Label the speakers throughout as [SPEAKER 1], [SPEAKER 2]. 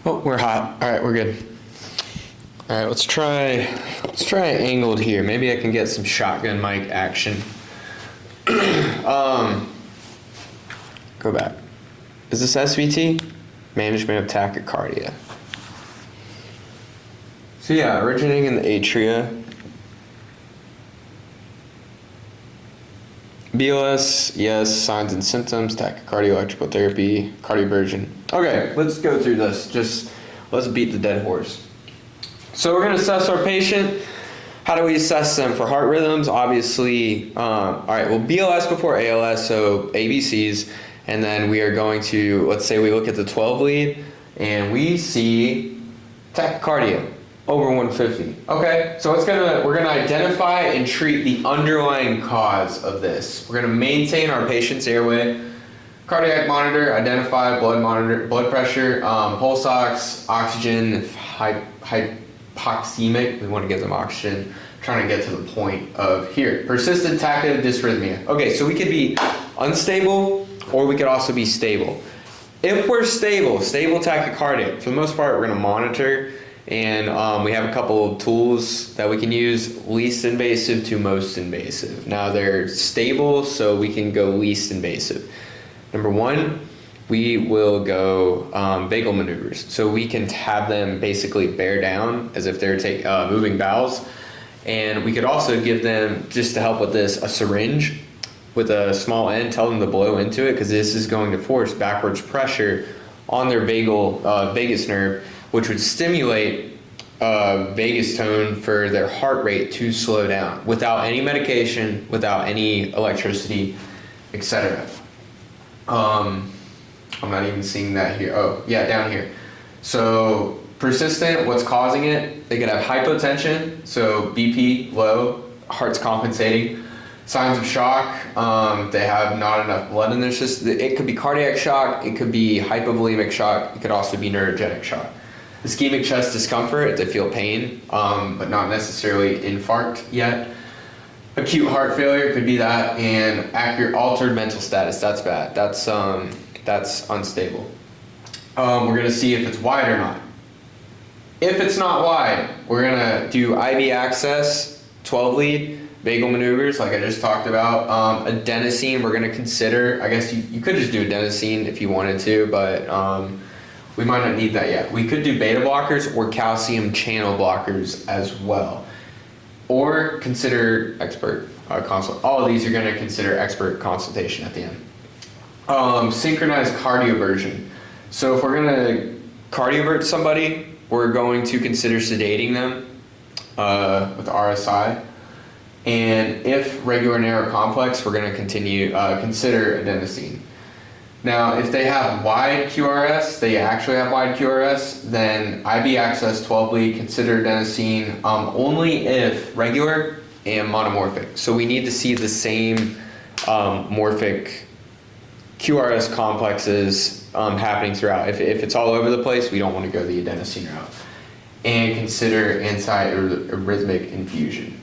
[SPEAKER 1] Oh, we're hot. All right, we're good. All right, let's try angled here. Maybe I can get some shotgun mic action. Go back. Is this SVT? Management of tachycardia. So yeah, originating in the atria. BLS, yes, signs and symptoms, tachycardia, electrical therapy, cardioversion. Okay, let's go through this. Let's beat the dead horse. So we're going to assess our patient. How do we assess them? For heart rhythms, obviously, all right, well, BLS before ALS, so ABCs, and then we are going to, let's say we look at the 12 lead, and we see tachycardia over 150. Okay, so we're gonna identify and treat the underlying cause of this. We're gonna maintain our patient's airway, cardiac monitor, identify blood pressure, pulse ox, oxygen, hypoxemic, we want to give them oxygen, trying to get to the point of here. Persistent tachydysrhythmia. Okay, so we could be unstable or we could also be stable. If we're stable tachycardia, for the most part, we're going to monitor, and we have a couple of tools that we can use, least invasive to most invasive. Now they're stable, so we can go least invasive. Number one, we will go vagal maneuvers. So we can have them basically bear down as if they're moving bowels. And we could also give them, just to help with this, a syringe with a small end, tell them to blow into it, because this is going to force backwards pressure on their vagus nerve, which would stimulate vagus tone for their heart rate to slow down without any medication, without any electricity, etc. I'm not even seeing that here. Oh, yeah, down here. So persistent, what's causing it? They could have hypotension, so BP low, heart's compensating. Signs of shock, they have not enough blood in their system. It could be cardiac shock, it could be hypovolemic shock, it could also be neurogenic shock. Ischemic chest discomfort, they feel pain, but not necessarily infarct yet. Acute heart failure could be that, and accurate altered mental status, that's bad. That's unstable. We're gonna see if it's wide or not. If it's not wide, we're gonna do IV access, 12 lead, vagal maneuvers, like I just talked about. Adenosine, we're gonna consider. I guess you could just do adenosine if you wanted to, but we might not need that yet. We could do beta blockers or calcium channel blockers as well. Or consider expert consult. All of these are gonna consider expert consultation at the end. Synchronized cardioversion. So if we're gonna cardiovert somebody, we're going to consider sedating them with RSI. And if regular narrow complex, we're gonna consider adenosine. Now, if they have wide QRS, they actually have wide QRS, then IV access 12 lead, consider adenosine only if regular and monomorphic. So we need to see the same morphic QRS complexes happening throughout. If it's all over the place, we don't want to go the adenosine route. And consider anti-arrhythmic infusion.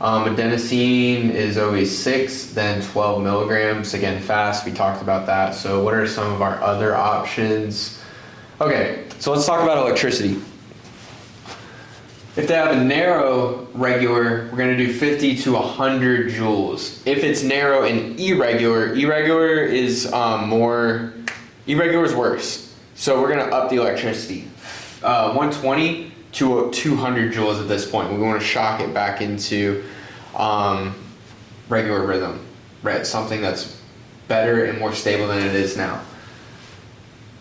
[SPEAKER 1] Adenosine is always 6, then 12 milligrams. Again, fast, we talked about that. So what are some of our other options? Okay, so let's talk about electricity. If they have a narrow regular, we're gonna do 50 to 100 joules. If it's narrow and irregular is irregular is worse. So we're gonna up the electricity. 120 to 200 joules at this point. We want to shock it back into regular rhythm, right? Something that's better and more stable than it is now.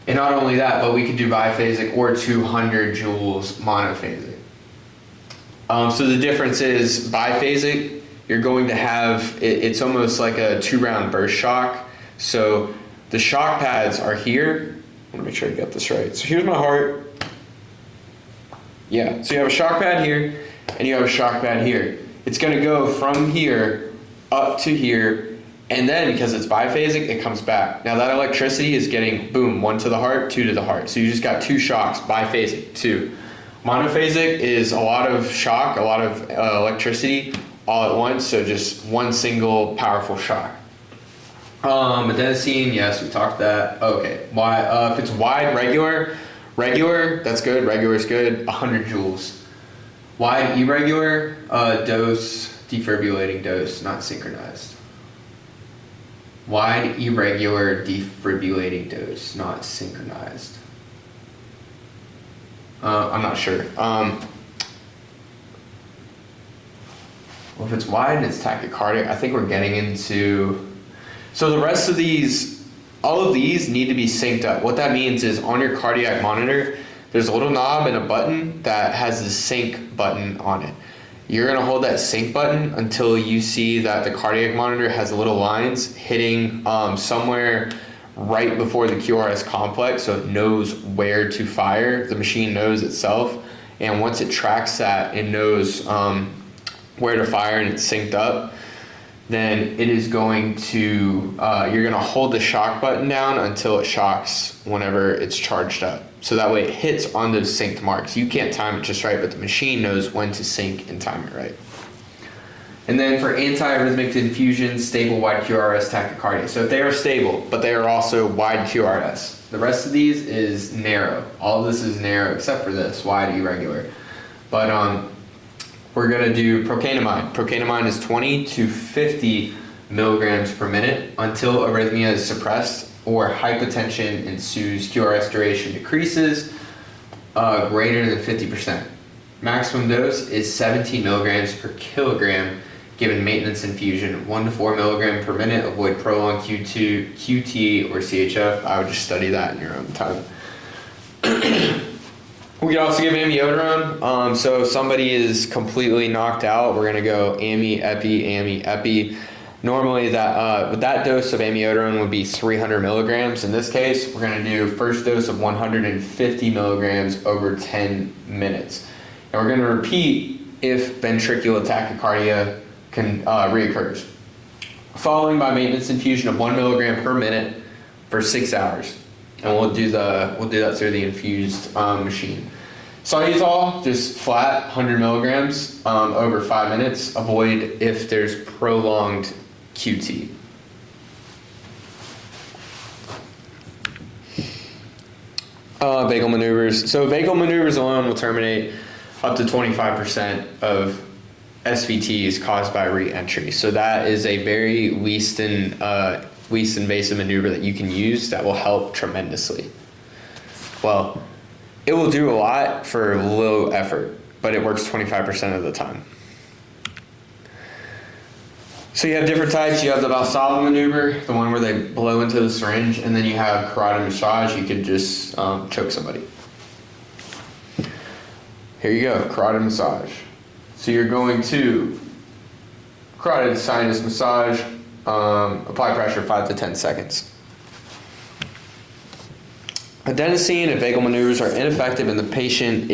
[SPEAKER 1] And not only that, but we could do biphasic or 200 joules monophasic. So the difference is biphasic, you're going to have, it's almost like a 2-round burst shock. So the shock pads are here. I want to make sure I got this right. So here's my heart. Yeah, so you have a shock pad here, and you have a shock pad here. It's gonna go from here up to here, and then because it's biphasic, it comes back. Now that electricity is getting, boom, 1 to the heart, 2 to the heart. So you just got 2 shocks, biphasic, 2. Monophasic is a lot of shock, a lot of electricity all at once, so just one single powerful shock. Adenosine, yes, we talked that. Okay, why? If it's wide, regular, that's good. Regular is good. 100 joules. Wide, irregular, dose, defibrillating dose, not synchronized. Wide, irregular, defibrillating dose, not synchronized. I'm not sure. Well, if it's wide and it's tachycardic, I think we're getting into... So the rest of these, all of these need to be synced up. What that means is on your cardiac monitor, there's a little knob and a button that has the sync button on it. You're gonna hold that sync button until you see that the cardiac monitor has little lines hitting somewhere right before the QRS complex, so it knows where to fire. The machine knows itself, and once it tracks that and knows where to fire and it's synced up, then it is going to, you're gonna hold the shock button down until it shocks whenever it's charged up. So that way it hits on those synced marks. You can't time it just right, but the machine knows when to sync and time it right. And then for antiarrhythmic infusion, stable wide QRS tachycardia. So if they are stable, but they are also wide QRS. The rest of these is narrow. All of this is narrow except for this, wide irregular. But we're gonna do procainamide. Procainamide is 20 to 50 milligrams per minute until arrhythmia is suppressed or hypotension ensues, QRS duration decreases greater than 50%. Maximum dose is 17 milligrams per kilogram given maintenance infusion, 1 to 4 milligram per minute. Avoid prolonged QT or CHF. I would just study that in your own time. We can also give amiodarone. So if somebody is completely knocked out, we're gonna go epi. Normally that with that dose of amiodarone would be 300 milligrams. In this case, we're gonna do first dose of 150 milligrams over 10 minutes. And we're gonna repeat if ventricular tachycardia reoccurs. Following by maintenance infusion of 1 milligram per minute for 6 hours. And we'll do that through the infused machine. Solutol, just flat, 100 milligrams over 5 minutes. Avoid if there's prolonged QT. Vagal maneuvers. So vagal maneuvers alone will terminate up to 25% of SVTs caused by re-entry. So that is a very least invasive maneuver that you can use that will help tremendously. Well, it will do a lot for low effort, but it works 25% of the time. So you have different types. You have the Valsalva maneuver, the one where they blow into the syringe, and then you have carotid massage. You could just choke somebody. Here you go, carotid massage. So you're going to carotid sinus massage, apply pressure 5 to 10 seconds. Adenosine and vagal maneuvers are ineffective and the patient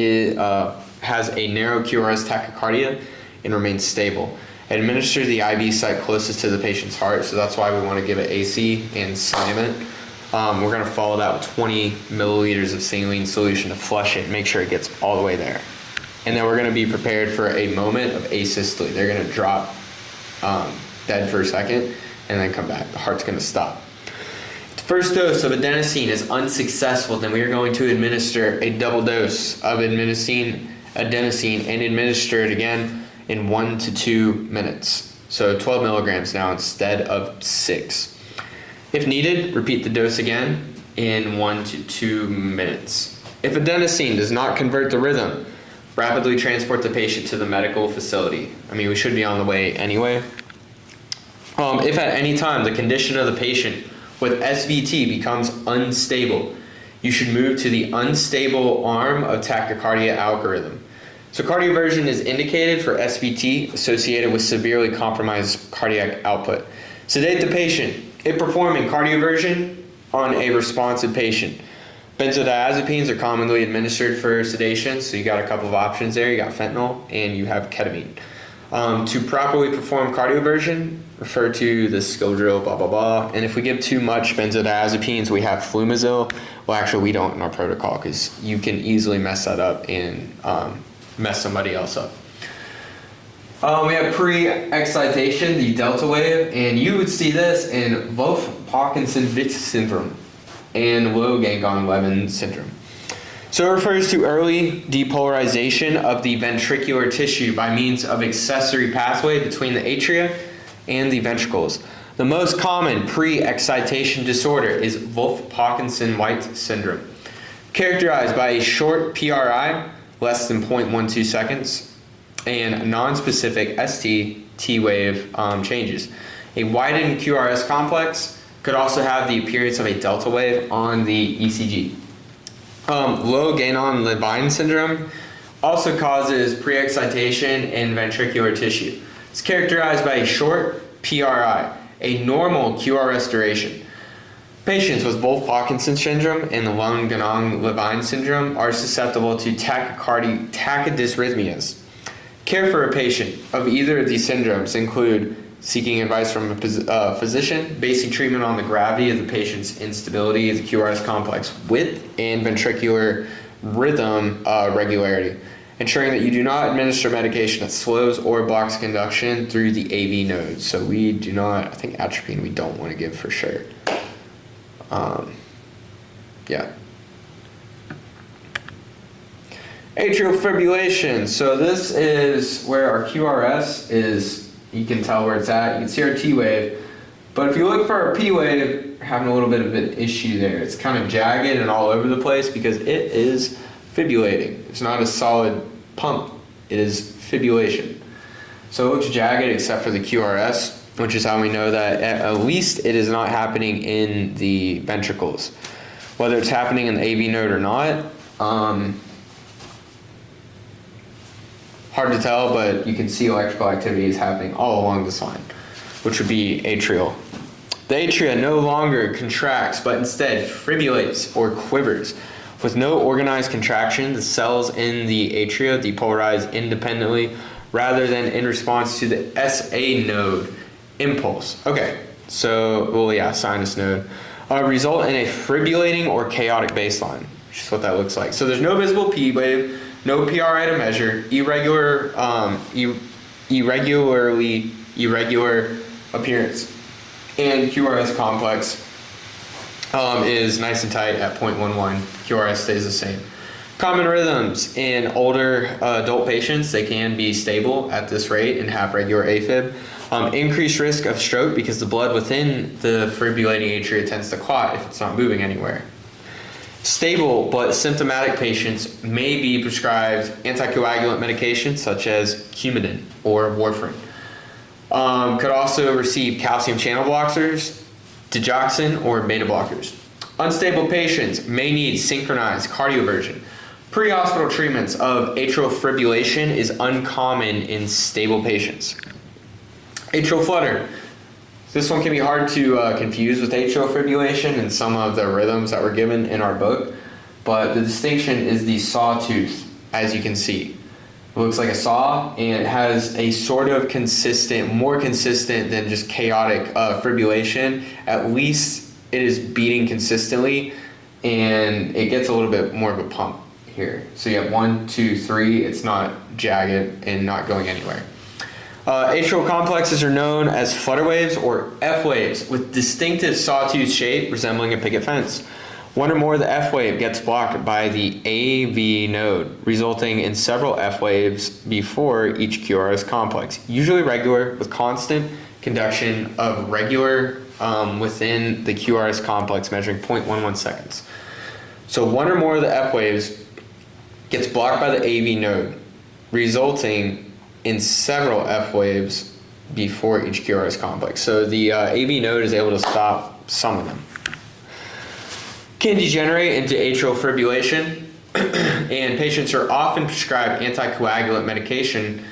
[SPEAKER 1] has a narrow QRS tachycardia and remains stable. Administer the IV site closest to the patient's heart, so that's why we want to give it AC and slam it. We're going to follow that with 20 milliliters of saline solution to flush it and make sure it gets all the way there. And then we're going to be prepared for a moment of asystole. They're going to drop dead for a second and then come back. The heart's going to stop. If the first dose of adenosine is unsuccessful, then we are going to administer a double dose of adenosine and administer it again in 1 to 2 minutes. So 12 milligrams now instead of 6. If needed, repeat the dose again in 1 to 2 minutes. If adenosine does not convert the rhythm, rapidly transport the patient to the medical facility. I mean, we should be on the way anyway. If at any time the condition of the patient with SVT becomes unstable, you should move to the unstable arm of tachycardia algorithm. So cardioversion is indicated for SVT associated with severely compromised cardiac output. Sedate the patient. If performing cardioversion on a responsive patient. Benzodiazepines are commonly administered for sedation, so you got a couple of options there. You got fentanyl and you have ketamine. To properly perform cardioversion, refer to the skill drill, blah, blah, blah. And if we give too much benzodiazepines, we have Flumazil. Well, actually, we don't in our protocol because you can easily mess that up and mess somebody else up. We have pre-excitation, the delta wave, and you would see this in both Parkinson-White syndrome and low Gangon-Levin syndrome. So it refers to early depolarization of the ventricular tissue by means of accessory pathway between the atria and the ventricles. The most common pre-excitation disorder is Wolff-Parkinson-White syndrome, characterized by a short PRI, less than 0.12 seconds, and non-specific ST T-wave changes. A widened QRS complex could also have the appearance of a delta wave on the ECG. Low Gangon-Levin syndrome also causes pre-excitation in ventricular tissue. It's characterized by a short PRI, a normal QRS duration. Patients with Wolff-Parkinson syndrome and low Gangon-Levin syndrome are susceptible to tachydysrhythmias. Care for a patient of either of these syndromes include seeking advice from a physician, basing treatment on the gravity of the patient's instability of the QRS complex width and ventricular rhythm regularity, ensuring that you do not administer medication that slows or blocks conduction through the AV nodes. So we do not, I think atropine we don't want to give for sure. Yeah. Atrial fibrillation. So this is where our QRS is. You can tell where it's at. You can see our T wave. But if you look for our P wave, we're having a little bit of an issue there. It's kind of jagged and all over the place because it is fibrillating. It's not a solid pump. It is fibrillation. So it looks jagged except for the QRS, which is how we know that at least it is not happening in the ventricles. Whether it's happening in the AV node or not, hard to tell, but you can see electrical activity is happening all along this line, which would be atrial. The atria no longer contracts, but instead fibrillates or quivers. With no organized contraction, the cells in the atria depolarize independently rather than in response to the SA node impulse. Okay, so, well, yeah, sinus node. Result in a fibrillating or chaotic baseline, which is what that looks like. So there's no visible P wave, no PRI to measure, irregular appearance, and QRS complex is nice and tight at 0.11. QRS stays the same. Common rhythms in older adult patients, they can be stable at this rate and have regular AFib. Increased risk of stroke because the blood within the fibrillating atria tends to clot if it's not moving anywhere. Stable but symptomatic patients may be prescribed anticoagulant medication such as Coumadin or warfarin. Could also receive calcium channel blockers, digoxin, or beta blockers. Unstable patients may need synchronized cardioversion. Pre-hospital treatments of atrial fibrillation is uncommon in stable patients. Atrial flutter. This one can be hard to confuse with atrial fibrillation and some of the rhythms that were given in our book, but the distinction is the sawtooth, as you can see. It looks like a saw, and it has a sort of consistent, more consistent than just chaotic fibrillation. At least it is beating consistently, and it gets a little bit more of a pump here. So you have 1, 2, 3, it's not jagged and not going anywhere. Atrial complexes are known as flutter waves or F waves with distinctive sawtooth shape resembling a picket fence. One or more of the F wave gets blocked by the AV node, resulting in several F waves before each QRS complex, usually regular with constant conduction of regular within the QRS complex measuring 0.11 seconds. So one or more of the F waves gets blocked by the AV node, resulting in several F waves before each QRS complex. So the AV node is able to stop some of them. Can degenerate into atrial fibrillation, and patients are often prescribed anticoagulant medication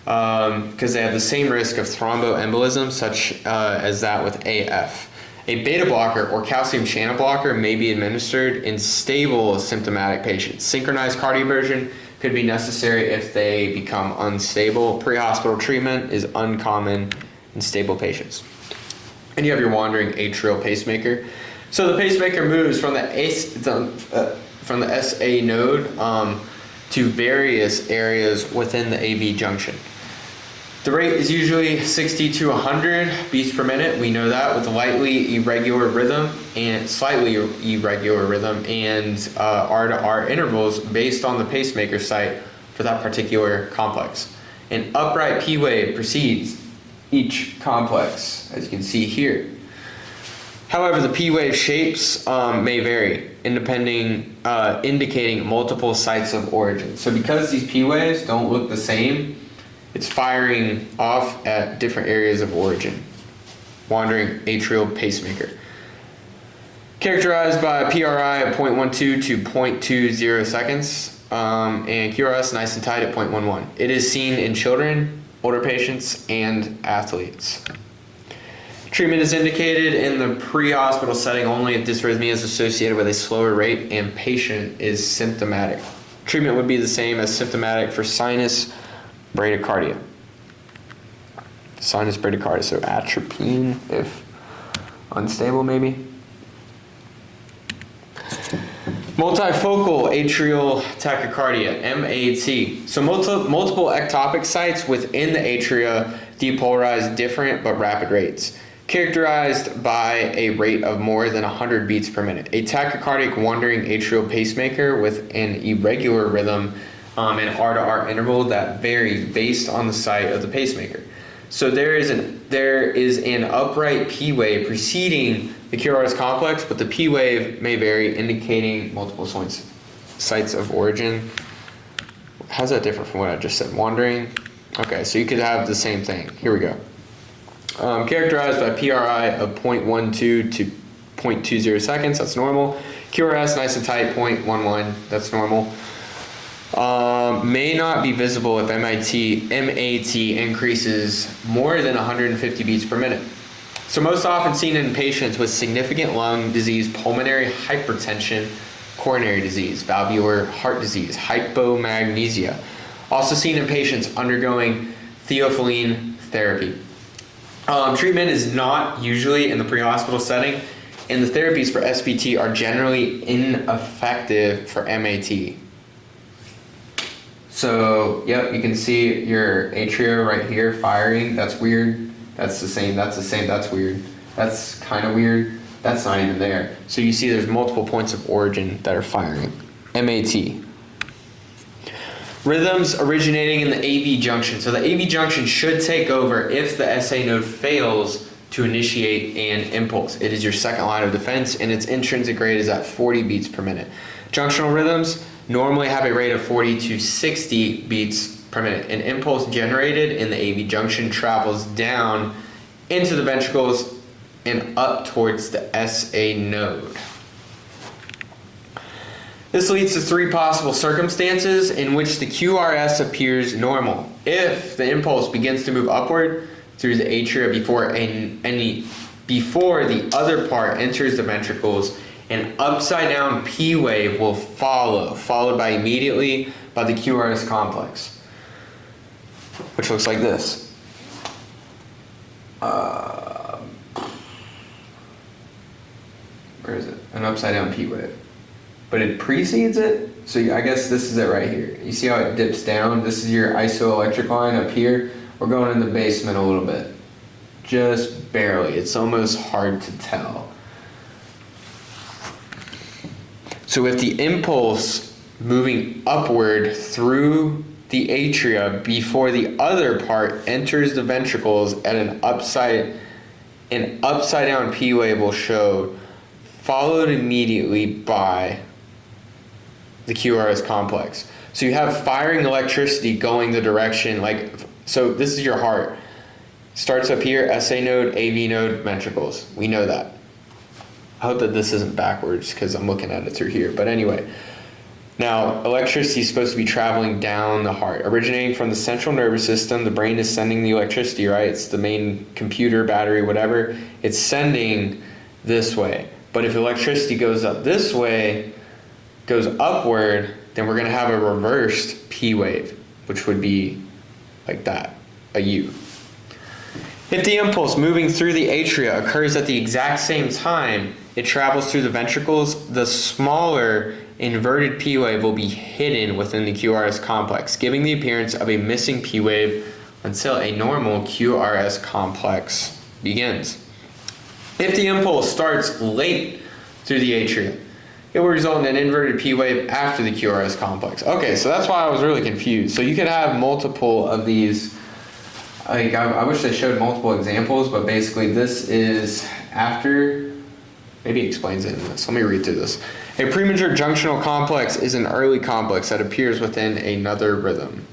[SPEAKER 1] because they have the same risk of thromboembolism such as that with AF. A beta blocker or calcium channel blocker may be administered in stable symptomatic patients. Synchronized cardioversion could be necessary if they become unstable. Pre-hospital treatment is uncommon in stable patients. And you have your wandering atrial pacemaker. So the pacemaker moves from the SA node to various areas within the AV junction. The rate is usually 60 to 100 beats per minute. We know that with a lightly irregular rhythm and slightly irregular rhythm, and R to R intervals based on the pacemaker site for that particular complex. An upright P wave precedes each complex, as you can see here. However, the P wave shapes may vary, indicating multiple sites of origin. So because these P waves don't look the same, it's firing off at different areas of origin. Wandering atrial pacemaker. Characterized by PRI at 0.12 to 0.20 seconds, and QRS nice and tight at 0.11. It is seen in children, older patients, and athletes. Treatment is indicated in the pre-hospital setting only if dysrhythmia is associated with a slower rate and patient is symptomatic. Treatment would be the same as symptomatic for sinus bradycardia. Sinus bradycardia, so atropine if unstable maybe. Multifocal atrial tachycardia, MAT. So multiple ectopic sites within the atria depolarize different but rapid rates, characterized by a rate of more than 100 beats per minute. A tachycardic wandering atrial pacemaker with an irregular rhythm and R to R interval that vary based on the site of the pacemaker. So there is an upright P wave preceding the QRS complex, but the P wave may vary, indicating multiple sites of origin. How's that different from what I just said? Wandering? Okay, so you could have the same thing. Here we go. Characterized by PRI of 0.12 to 0.20 seconds, that's normal. QRS nice and tight, 0.11, that's normal. May not be visible if MAT increases more than 150 beats per minute. So most often seen in patients with significant lung disease, pulmonary hypertension, coronary disease, valvular heart disease, hypomagnesia. Also seen in patients undergoing theophylline therapy. Treatment is not usually in the pre-hospital setting, and the therapies for SVT are generally ineffective for MAT. So, yep, you can see your atria right here firing. That's weird. That's the same. That's weird. That's kind of weird. That's not even there. So you see there's multiple points of origin that are firing. MAT. Rhythms originating in the AV junction. So the AV junction should take over if the SA node fails to initiate an impulse. It is your second line of defense, and its intrinsic rate is at 40 beats per minute. Junctional rhythms normally have a rate of 40 to 60 beats per minute. An impulse generated in the AV junction travels down into the ventricles and up towards the SA node. This leads to three possible circumstances in which the QRS appears normal. If the impulse begins to move upward through the atria before the other part enters the ventricles, an upside down P wave will follow, followed by immediately by the QRS complex, which looks like this. Where is it? An upside down P wave. But it precedes it, so I guess this is it right here. You see how it dips down? This is your isoelectric line up here. We're going in the basement a little bit. Just barely. It's almost hard to tell. So if the impulse moving upward through the atria before the other part enters the ventricles at an upside down P wave will show, followed immediately by the QRS complex. So you have firing electricity going the direction, so this is your heart. Starts up here, SA node, AV node, ventricles. We know that. I hope that this isn't backwards because I'm looking at it through here. But anyway, now electricity is supposed to be traveling down the heart. Originating from the central nervous system, the brain is sending the electricity, right? It's the main computer, battery, whatever. It's sending this way. But if electricity goes up this way, goes upward, then we're going to have a reversed P wave, which would be like that, a U. If the impulse moving through the atria occurs at the exact same time it travels through the ventricles, the smaller inverted P wave will be hidden within the QRS complex, giving the appearance of a missing P wave until a normal QRS complex begins. If the impulse starts late through the atria, it will result in an inverted P wave after the QRS complex. Okay, so that's why I was really confused. So you could have multiple of these. I wish they showed multiple examples, but basically this is after, maybe it explains it in this. Let me read through this. A premature junctional complex is an early complex that appears within another rhythm.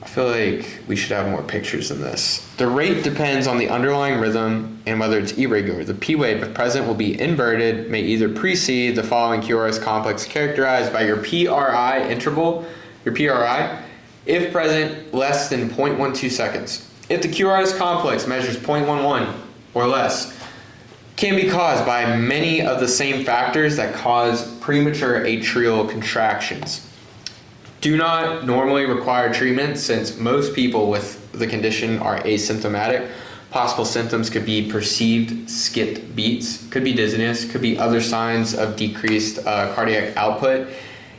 [SPEAKER 1] I feel like we should have more pictures than this. The rate depends on the underlying rhythm and whether it's irregular. The P wave, if present, will be inverted, may either precede the following QRS complex characterized by your PRI interval, your PRI, if present, less than 0.12 seconds. If the QRS complex measures 0.11 or less, can be caused by many of the same factors that cause premature atrial contractions. Do not normally require treatment since most people with the condition are asymptomatic. Possible symptoms could be perceived skipped beats, could be dizziness, could be other signs of decreased cardiac output,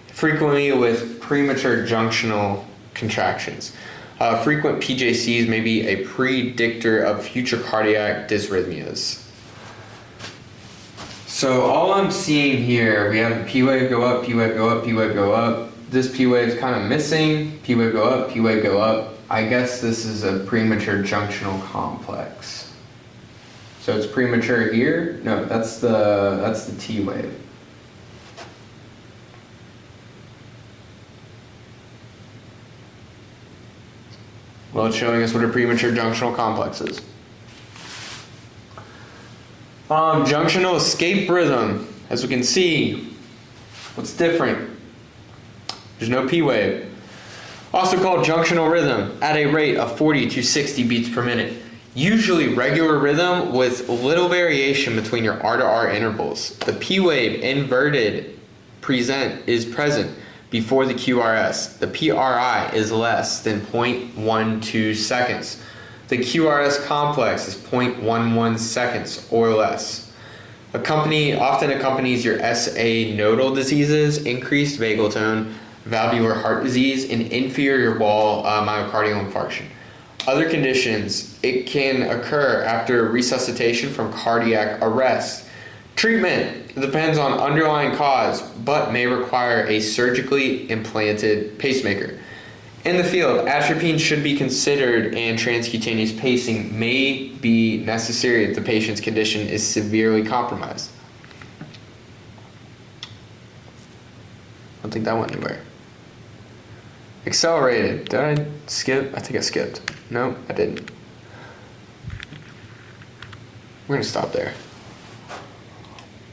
[SPEAKER 1] frequently with premature junctional contractions. Frequent PJCs may be a predictor of future cardiac dysrhythmias. So all I'm seeing here, we have the P wave go up, P wave go up, P wave go up. This P wave is kind of missing. P wave go up, P wave go up. I guess this is a premature junctional complex. So it's premature here. No, that's the T wave. Well, it's showing us what a premature junctional complex is. Junctional escape rhythm, as we can see, what's different? There's no P wave. Also called junctional rhythm, at a rate of 40 to 60 beats per minute. Usually regular rhythm with little variation between your R to R intervals. The P wave inverted is present before the QRS. The PRI is less than 0.12 seconds. The QRS complex is 0.11 seconds or less. Often accompanies your SA nodal diseases, increased vagal tone, valvular heart disease, and inferior wall myocardial infarction. Other conditions, it can occur after resuscitation from cardiac arrest. Treatment depends on underlying cause, but may require a surgically implanted pacemaker. In the field, atropine should be considered and transcutaneous pacing may be necessary if the patient's condition is severely compromised. I don't think that went anywhere. Accelerated. Did I skip? I think I skipped. No, I didn't. We're going to stop there.